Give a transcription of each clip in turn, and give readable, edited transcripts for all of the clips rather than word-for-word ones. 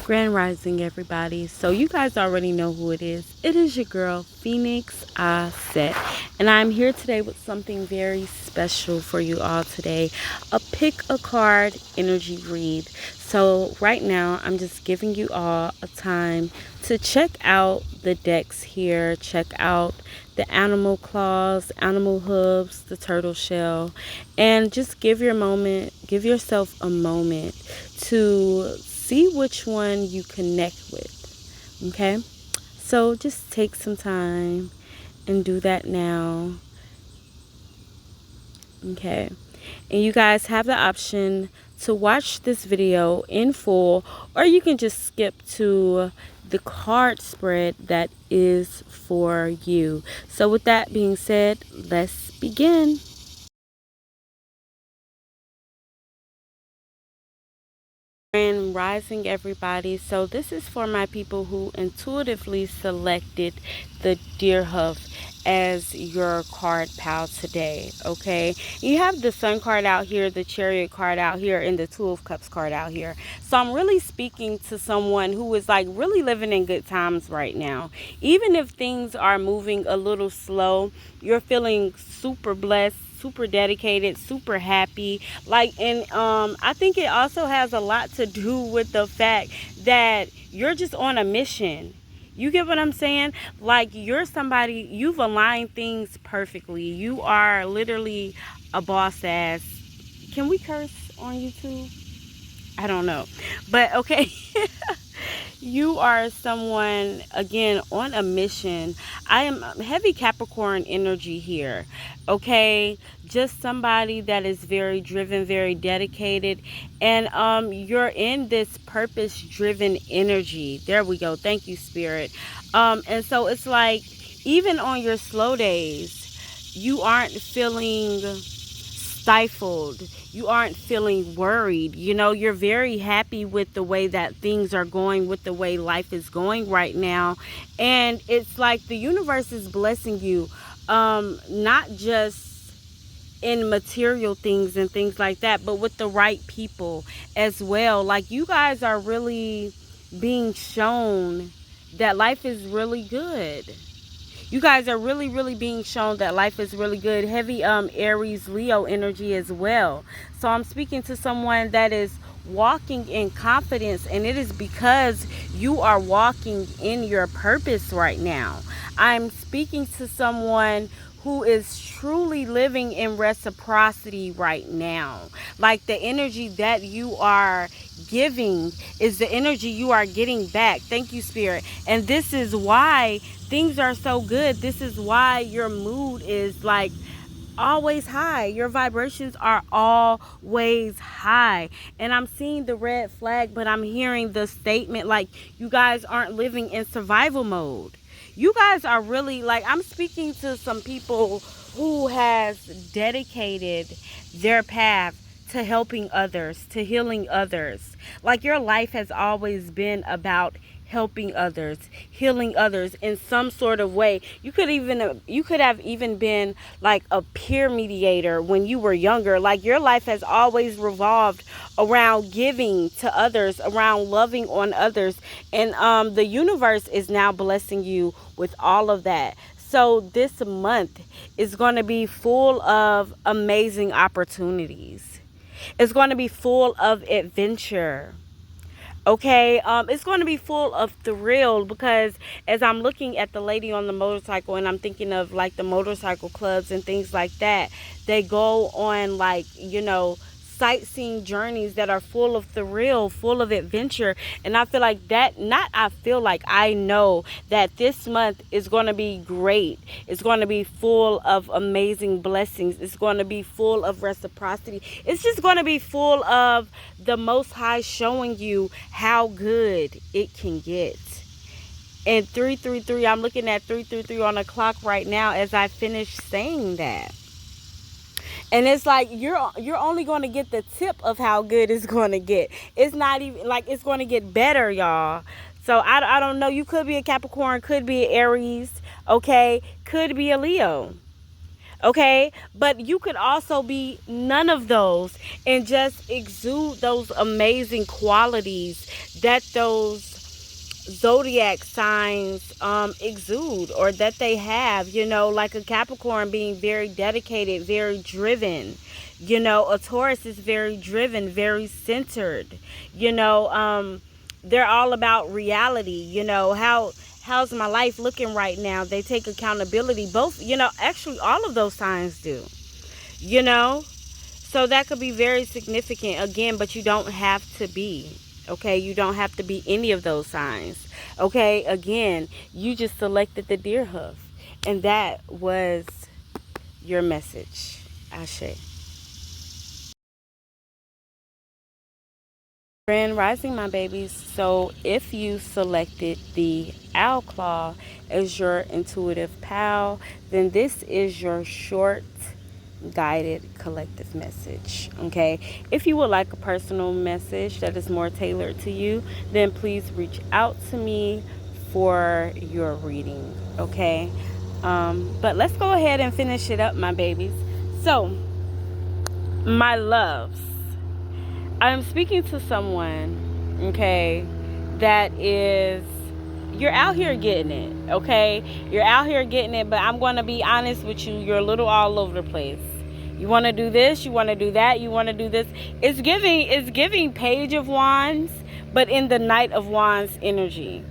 Grand Rising, everybody. So you guys already know who it is. It is your girl, Phoenix Set. And I'm here today with something very special for you all today. A pick a card energy read. So right now, I'm just giving you all a time to check out the decks here. Check out the animal claws, animal hooves, the turtle shell. And just give yourself a moment to see which one you connect with. Okay, so just take some time and do that now. Okay, and you guys have the option to watch this video in full, or you can just skip to the card spread that is for you. So with that being said, let's begin. Grand Rising, everybody. So this is for my people who intuitively selected the deer hoof as your card pal today. Okay, you have the sun card out here, the chariot card out here, and the two of cups card out here. So I'm really speaking to someone who is like really living in good times right now. Even if things are moving a little slow, you're feeling super blessed, super dedicated, super happy. And I think it also has a lot to do with the fact that you're just on a mission. You get what I'm saying? Like, you're somebody, you've aligned things perfectly. You are literally a boss ass. Can we curse on YouTube? I don't know, but okay. You are someone, again, on a mission. I am heavy Capricorn energy here, okay? Just somebody that is very driven, very dedicated, and you're in this purpose-driven energy. There we go. Thank you, Spirit. And so it's like, even on your slow days, you aren't feeling stifled. You aren't feeling worried. You know, you're very happy with the way that things are going, with the way life is going right now. And it's like the universe is blessing you, not just in material things and things like that, but with the right people as well. Like, you guys are really being shown that life is really good. You guys are really being shown that life is really good. Heavy Aries Leo energy as well. So I'm speaking to someone that is walking in confidence, and it is because you are walking in your purpose right now. I'm speaking to someone who is truly living in reciprocity right now. Like, the energy that you are giving is the energy you are getting back. Thank you, Spirit. And this is why things are so good. This is why your mood is like always high. Your vibrations are always high. And I'm seeing the red flag, but I'm hearing the statement like, you guys aren't living in survival mode. You guys are really, like, I'm speaking to some people who has dedicated their path to helping others, to healing others. Like, your life has always been about helping others, healing others in some sort of way. You could have even been like a peer mediator when you were younger. Like, your life has always revolved around giving to others, around loving on others, and the universe is now blessing you with all of that. So this month is going to be full of amazing opportunities. It's going to be full of adventure. Okay, it's going to be full of thrill, because as I'm looking at the lady on the motorcycle, and I'm thinking of like the motorcycle clubs and things like that, they go on, like, you know, sightseeing journeys that are full of thrill, full of adventure. And I feel like I know that this month is going to be great. It's going to be full of amazing blessings. It's going to be full of reciprocity. It's just going to be full of the Most High showing you how good it can get. And 333, I'm looking at 333 on the clock right now as I finish saying that. And it's like, you're only going to get the tip of how good it's going to get. It's not even like it's going to get better, y'all. So I don't know. You could be a Capricorn, could be an Aries, okay? Could be a Leo. Okay, but you could also be none of those and just exude those amazing qualities that those zodiac signs exude, or that they have, like a Capricorn being very dedicated, very driven. A Taurus is very driven, very centered. you know they're all about reality. How's my life looking right now? They take accountability. Both, actually all of those signs do. you know so that could be very significant again, but you don't have to be. Okay, you don't have to be any of those signs. Okay, again, you just selected the deer hoof, and that was your message. Ashe. Grand Rising, my babies. So, if you selected the owl claw as your intuitive pal, then this is your short guided collective message. Okay, if you would like a personal message that is more tailored to you, then please reach out to me for your reading. Okay, but let's go ahead and finish it up, my babies. So, my loves, I'm speaking to someone, okay, that is, you're out here getting it, okay? You're out here getting it, but I'm going to be honest with you. You're a little all over the place. You want to do this, you want to do that, you want to do this. It's giving Page of Wands, but in the Knight of Wands energy,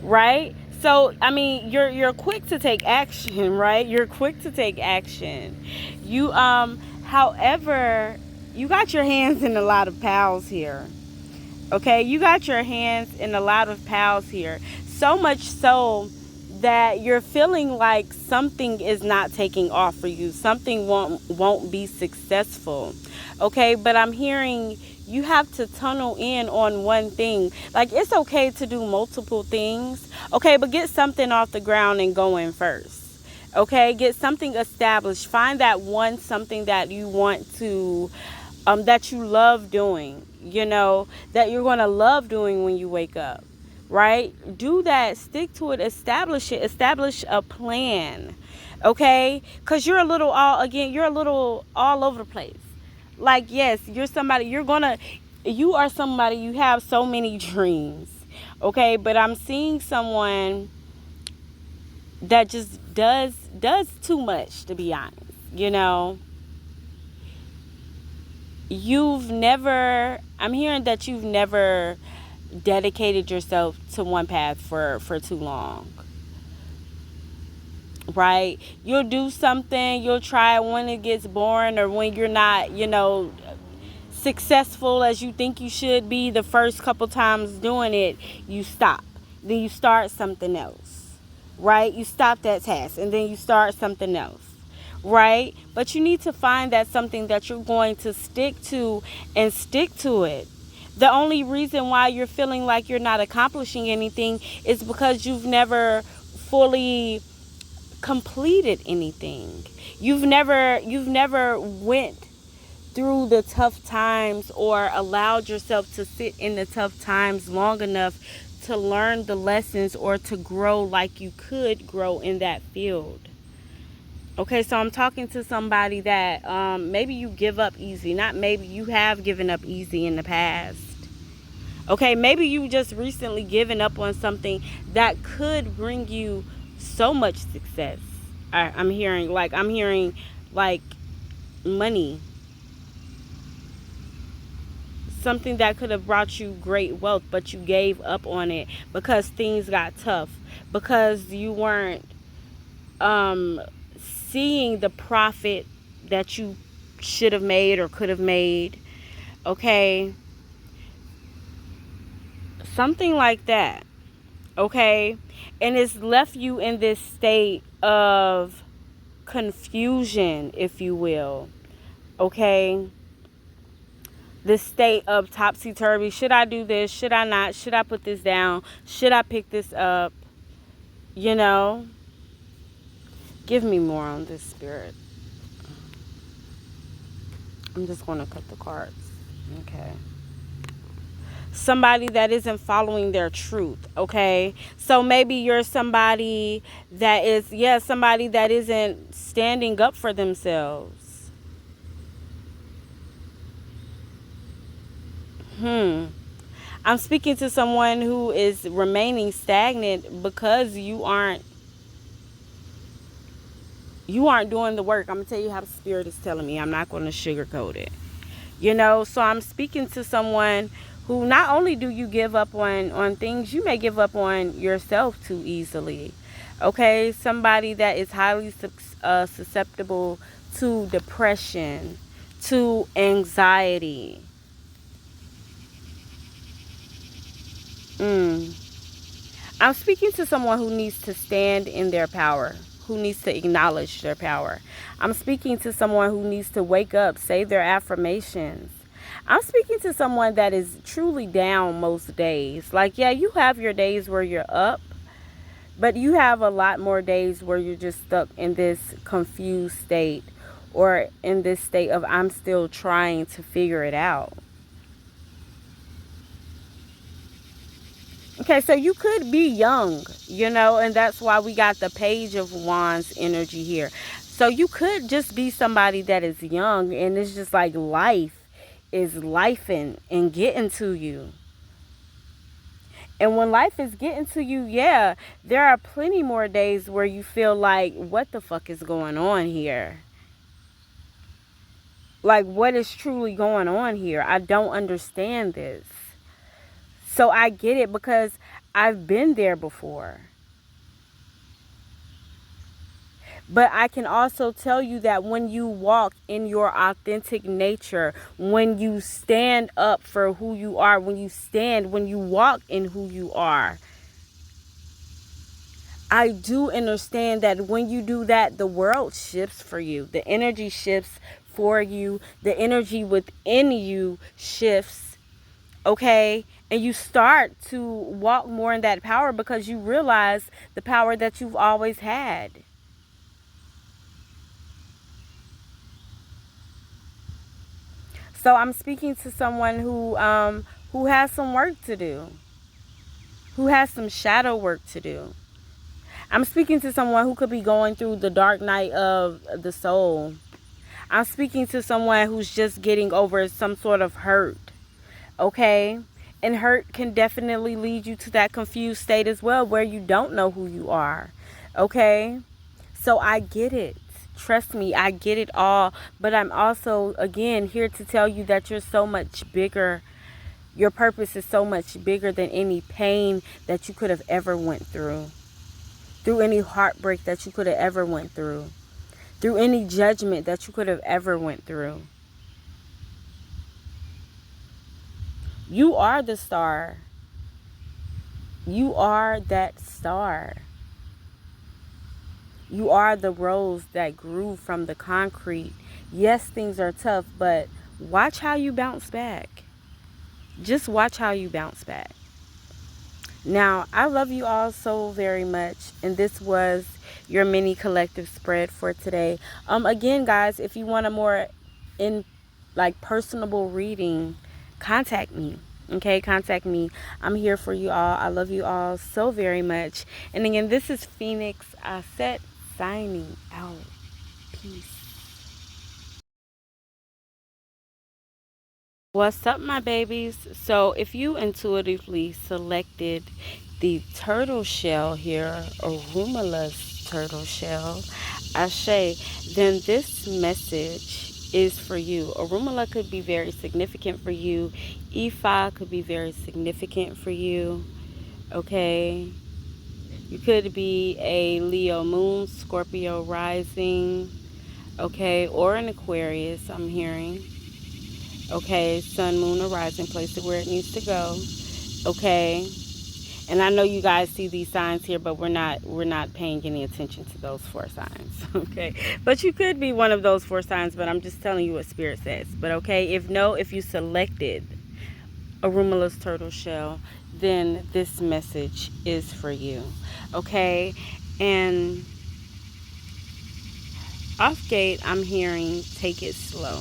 right? So, I mean, you're quick to take action, right? You're quick to take action. However, you got your hands in a lot of pals here. Okay, you got your hands in a lot of pals here. So much so that you're feeling like something is not taking off for you. Something won't be successful. Okay, but I'm hearing you have to tunnel in on one thing. Like, it's okay to do multiple things. Okay, but get something off the ground and going first. Okay, get something established. Find that one something that you want to that you love doing, that you're going to love doing when you wake up, right? Do that, stick to it, establish it, establish a plan, okay? Because you're a little all over the place. Like, yes, you are somebody, you have so many dreams, okay? But I'm seeing someone that just does too much, to be honest. I'm hearing that you've never dedicated yourself to one path for too long, right? You'll do something, you'll try it when it gets boring, or when you're not, successful as you think you should be the first couple times doing it. You stop, then you start something else, right? You stop that task and then you start something else, right? But you need to find that something that you're going to stick to, and stick to it. The only reason why you're feeling like you're not accomplishing anything is because you've never fully completed anything. You've never went through the tough times, or allowed yourself to sit in the tough times long enough to learn the lessons, or to grow like you could grow in that field. Okay, so I'm talking to somebody that maybe you give up easy. Not maybe, you have given up easy in the past. Okay, maybe you just recently given up on something that could bring you so much success. I'm hearing like money. Something that could have brought you great wealth, but you gave up on it because things got tough. Because you weren't seeing the profit that you should have made or could have made. Okay, something like that. Okay, and it's left you in this state of confusion, if you will. Okay, this state of topsy-turvy. Should I do this? Should I not? Should I put this down? Should I pick this up? Give me more on this, spirit. I'm just going to cut the cards. Okay. somebody that isn't following their truth, okay? So maybe you're somebody that is, yeah, somebody that isn't standing up for themselves. I'm speaking to someone who is remaining stagnant because you aren't doing the work. I'm gonna tell you how the spirit is telling me. I'm not going to sugarcoat it. So I'm speaking to someone who, not only do you give up on things, you may give up on yourself too easily. Okay, somebody that is highly susceptible to depression, to anxiety. Mm. I'm speaking to someone who needs to stand in their power, who needs to acknowledge their power. I'm speaking to someone who needs to wake up, say their affirmations. I'm speaking to someone that is truly down most days. Like, yeah, you have your days where you're up, but you have a lot more days where you're just stuck in this confused state, or in this state of, I'm still trying to figure it out. Okay, so you could be young, and that's why we got the Page of Wands energy here. So you could just be somebody that is young, and it's just like life is lifing and getting to you. And when life is getting to you, yeah, there are plenty more days where you feel like, what the fuck is going on here? Like, what is truly going on here? I don't understand this. So I get it, because I've been there before. But I can also tell you that when you walk in your authentic nature, when you stand up for who you are, when you walk in who you are, I do understand that when you do that, the world shifts for you. The energy shifts for you. The energy within you shifts, okay? And you start to walk more in that power, because you realize the power that you've always had. So I'm speaking to someone who has some work to do, who has some shadow work to do. I'm speaking to someone who could be going through the dark night of the soul. I'm speaking to someone who's just getting over some sort of hurt, okay? And hurt can definitely lead you to that confused state as well, where you don't know who you are, okay? So I get it. Trust me, I get it all. But I'm also, again, here to tell you that you're so much bigger. Your purpose is so much bigger than any pain that you could have ever went through any heartbreak that you could have ever went through any judgment that you could have ever went through. You are the star. You are that star. You are the rose that grew from the concrete. Yes, things are tough, but watch how you bounce back. Just watch how you bounce back. Now, I love you all so very much, and this was your mini collective spread for today. Again, guys, if you want a more personable reading, contact me. Okay, contact me. I'm here for you all. I love you all so very much. And again, this is Phoenix Asset signing out. Peace. What's up, my babies? So if you intuitively selected the turtle shell here, Arumala's turtle shell, Ashe, then this message is for you. Arumala could be very significant for you. Ifa could be very significant for you. Okay? You could be a Leo moon, Scorpio rising, okay, or an Aquarius, I'm hearing. Okay, sun, moon, or rising, place it where it needs to go. Okay, and I know you guys see these signs here, but we're not paying any attention to those 4 signs. Okay, but you could be one of those 4 signs, but I'm just telling you what Spirit says. But okay, if you selected Arumala's turtle shell, then this message is for you. Okay, and off gate, I'm hearing take it slow.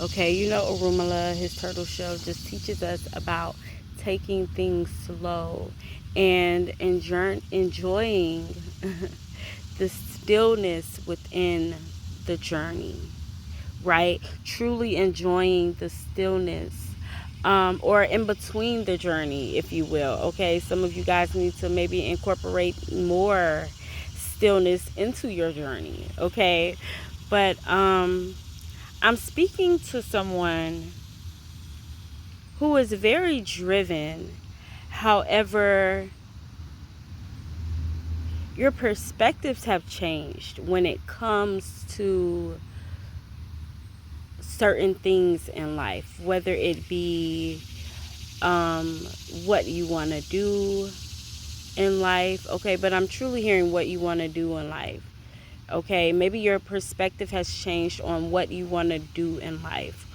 Okay, Arumala, his turtle shell, just teaches us about taking things slow and enjoying the stillness within the journey, right? Truly enjoying the stillness, or in between the journey, if you will. Okay, some of you guys need to maybe incorporate more stillness into your journey. Okay, but I'm speaking to someone who is very driven. However, your perspectives have changed when it comes to certain things in life, whether it be what you want to do in life. Okay, but I'm truly hearing what you want to do in life. Okay, maybe your perspective has changed on what you want to do in life,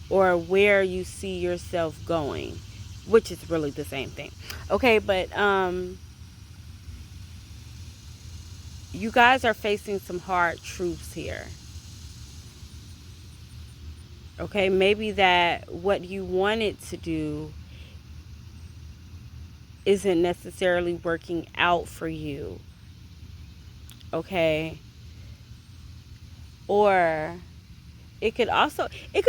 or where you see yourself going, which is really the same thing. Okay, but you guys are facing some hard truths here. Okay, maybe that what you wanted to do isn't necessarily working out for you. Okay, or it could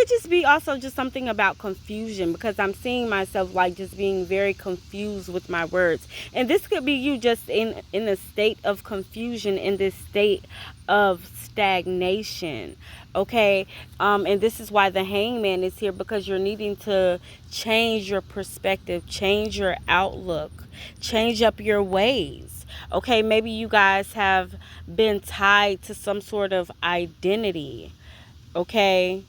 just be also just something about confusion, because I'm seeing myself like just being very confused with my words. And this could be you just in a state of confusion, in this state of stagnation. Okay, and this is why the hangman is here, because you're needing to change your perspective, change your outlook, change up your ways. Okay, maybe you guys have been tied to some sort of identity. Okay,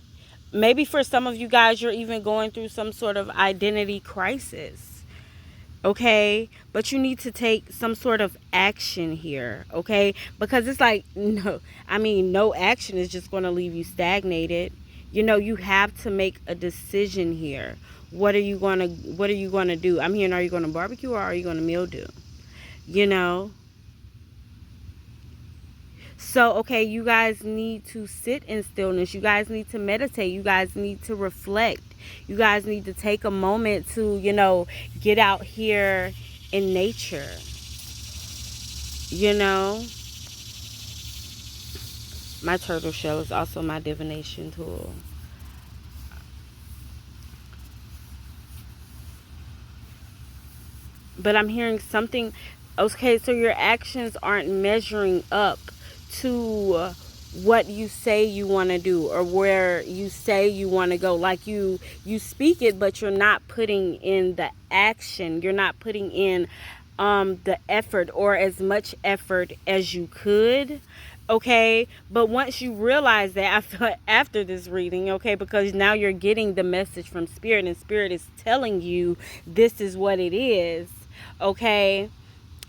maybe for some of you guys, you're even going through some sort of identity crisis. Okay, but you need to take some sort of action here. Okay, because it's like, no action is just going to leave you stagnated. You have to make a decision here. What are you going to do? I'm hearing, are you going to barbecue, or are you going to mildew? you know So, okay, you guys need to sit in stillness. You guys need to meditate. You guys need to reflect. You guys need to take a moment to, get out here in nature. You know, my turtle shell is also my divination tool. But I'm hearing something. Okay, so your actions aren't measuring up to what you say you want to do, or where you say you want to go. Like you speak it, but you're not putting in the action. You're not putting in the effort, or as much effort as you could. Okay, but once you realize that after this reading, okay, because now you're getting the message from spirit, and spirit is telling you this is what it is. Okay,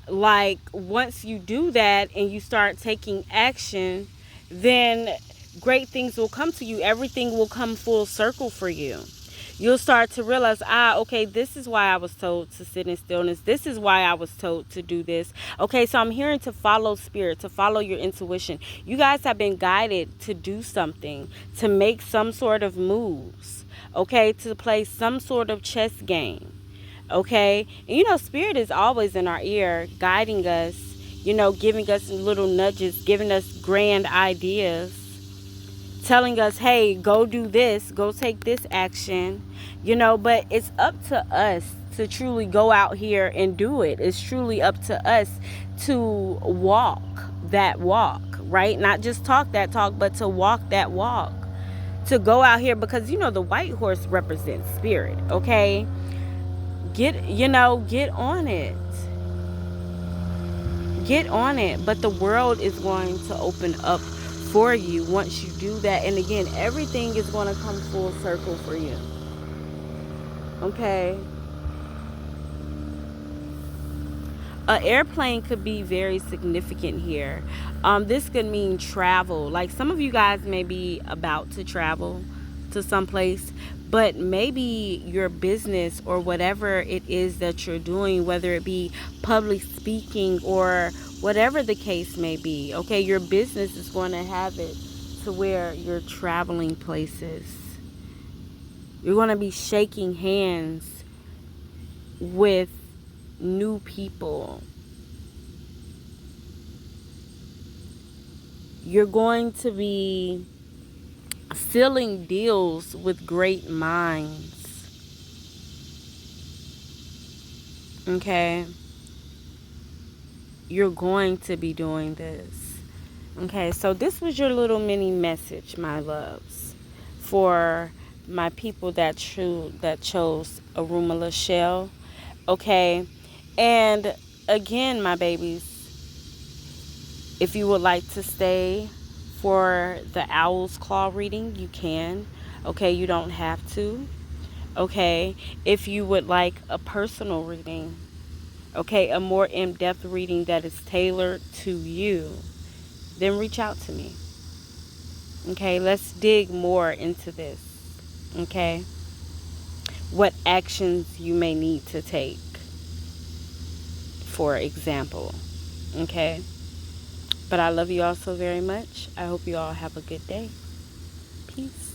like once you do that and you start taking action, then great things will come to you. Everything will come full circle for you. You'll start to realize, okay, this is why I was told to sit in stillness. This is why I was told to do this. Okay, so I'm hearing to follow spirit, to follow your intuition. You guys have been guided to do something, to make some sort of moves, okay, to play some sort of chess game. Okay, and spirit is always in our ear, guiding us, giving us little nudges, giving us grand ideas, telling us, hey, go do this, go take this action, but it's up to us to truly go out here and do it. It's truly up to us to walk that walk, right? Not just talk that talk, but to walk that walk, to go out here, because the white horse represents spirit. Okay, get on it. Get on it. But the world is going to open up for you once you do that. And again, everything is going to come full circle for you. Okay. An airplane could be very significant here. This could mean travel. Like some of you guys may be about to travel to someplace, but maybe your business or whatever it is that you're doing, whether it be public speaking or whatever the case may be, okay, your business is going to have it to where you're traveling places. You're going to be shaking hands with new people. You're going to be sealing deals with great minds. Okay? You're going to be doing this. Okay, so this was your little mini message, my loves, for my people that chose Aruma Lachelle. Okay, and again, my babies, if you would like to stay for the Owl's Claw reading, you can. Okay, you don't have to. Okay, if you would like a personal reading, okay, a more in-depth reading that is tailored to you, then reach out to me. Okay, let's dig more into this. Okay, what actions you may need to take, for example. Okay, but I love you all so very much. I hope you all have a good day. Peace.